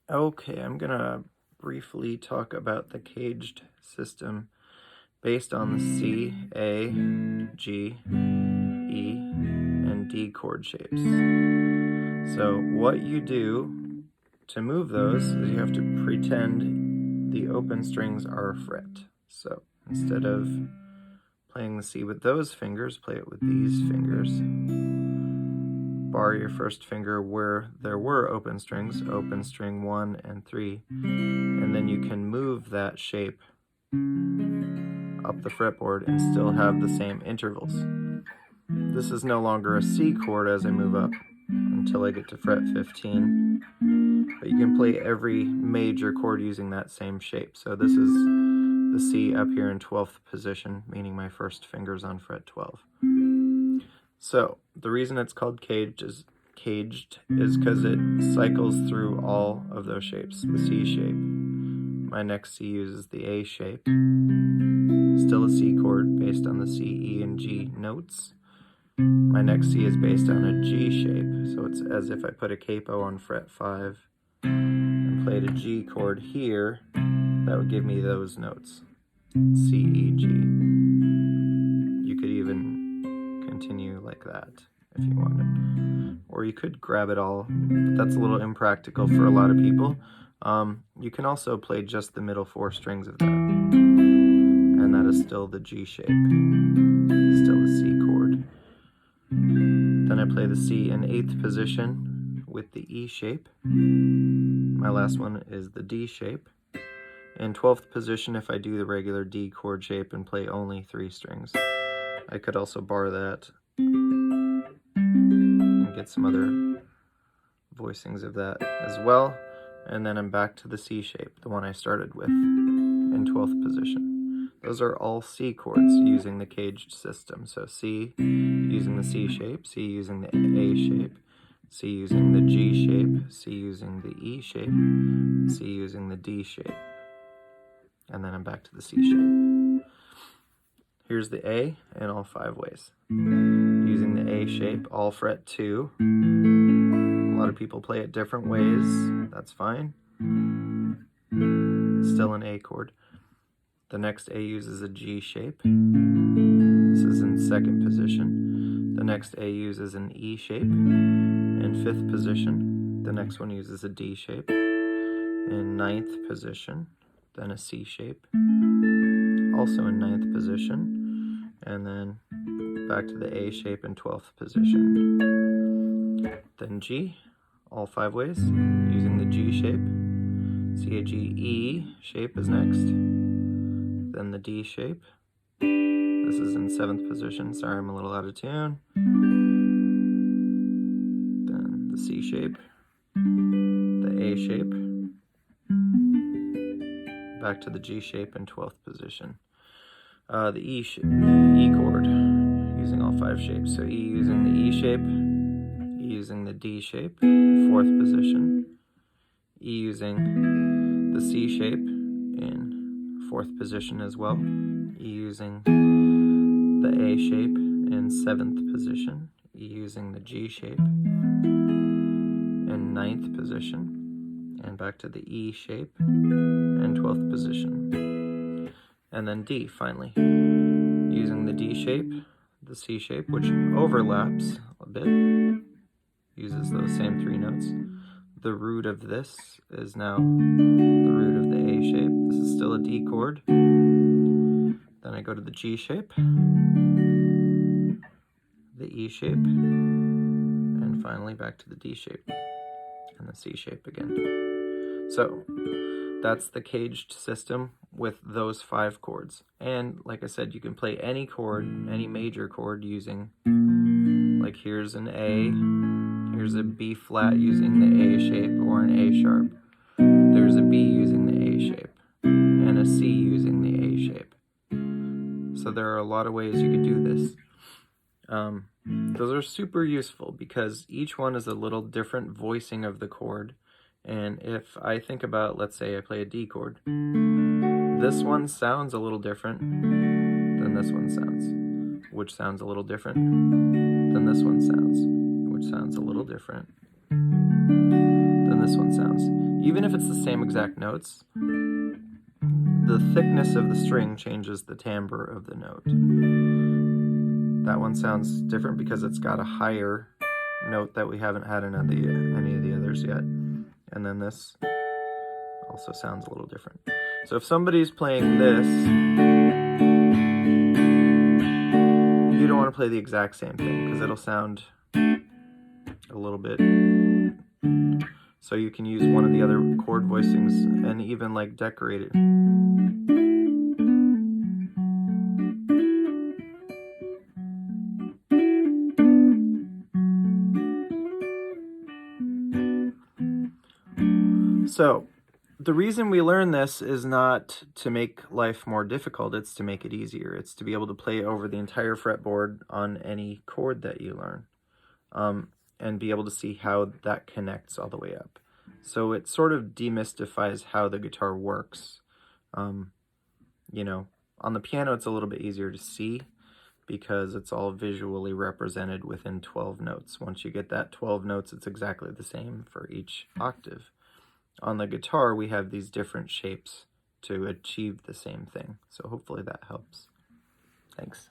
Okay, I'm gonna briefly talk about the caged system based on the C, A, G, E, and D chord shapes. So what you do to move those is you have to pretend the open strings are a fret. So instead of playing the C with those fingers, play it with these fingers. Bar your first finger where there were open strings, open string 1 and 3, and then you can move that shape up the fretboard and still have the same intervals. This is no longer a C chord as I move up until I get to fret 15, but you can play every major chord using that same shape. So this is the C up here in 12th position, meaning my first finger's on fret 12. So the reason it's called caged is because it cycles through all of those shapes. The C shape. My next C uses the A shape. Still a C chord based on the C, E, and G notes. My next C is based on a G shape, so it's as if I put a capo on fret 5 and played a G chord here. That would give me those notes. C, E, G. You could even continue like that if you wanted. Or you could grab it all, but that's a little impractical for a lot of people. You can also play just the middle 4 strings of that. And that is still the G shape. Still the C chord. Then I play the C in 8th position with the E shape. My last one is the D shape. In 12th position, if I do the regular D chord shape and play only 3 strings. I could also bar that and get some other voicings of that as well. And then I'm back to the C shape, the one I started with in 12th position. Those are all C chords using the caged system. So C using the C shape, C using the A shape, C using the G shape, C using the E shape, C using the D shape. And then I'm back to the C shape. Here's the A in all 5 ways. Using the A shape, all fret 2. A lot of people play it different ways. That's fine. Still an A chord. The next A uses a G shape. This is in 2nd position. The next A uses an E shape. In 5th position. The next one uses a D shape. In 9th position. Then a C shape. Also in 9th position. And then back to the A shape in 12th position. Then G, all 5 ways, using the G shape. C, A, G, E shape is next. Then the D shape. This is in 7th position. Sorry, I'm a little out of tune. Then the C shape. The A shape. Back to the G shape in 12th position. The E chord, using all 5 shapes. So E using the E shape, E using the D shape, 4th position. E using the C shape in 4th position as well. E using the A shape in 7th position. E using the G shape in 9th position. And back to the E shape in 12th position. And then D, finally. Using the D shape, the C shape, which overlaps a bit, uses those same 3 notes. The root of this is now the root of the A shape. This is still a D chord. Then I go to the G shape, the E shape, and finally back to the D shape and the C shape again. So that's the caged system with those 5 chords. And like I said, you can play any chord, any major chord using, like here's an A, here's a B flat using the A shape or an A sharp. There's a B using the A shape and a C using the A shape. So there are a lot of ways you could do this. Those are super useful because each one is a little different voicing of the chord. And if I think about, let's say I play a D chord, this one sounds a little different than this one sounds, which sounds a little different than this one sounds, which sounds a little different than this one sounds. Even if it's the same exact notes, the thickness of the string changes the timbre of the note. That one sounds different because it's got a higher note that we haven't had in any of the others yet. And then this also sounds a little different. So if somebody's playing this, you don't want to play the exact same thing because it'll sound a little bit. So you can use one of the other chord voicings and even like decorate it. So the reason we learn this is not to make life more difficult, it's to make it easier. It's to be able to play over the entire fretboard on any chord that you learn, and be able to see how that connects all the way up. So it sort of demystifies how the guitar works. You know, on the piano it's a little bit easier to see because it's all visually represented within 12 notes. Once you get that 12 notes, it's exactly the same for each octave. On the guitar, we have these different shapes to achieve the same thing. So hopefully that helps. Thanks.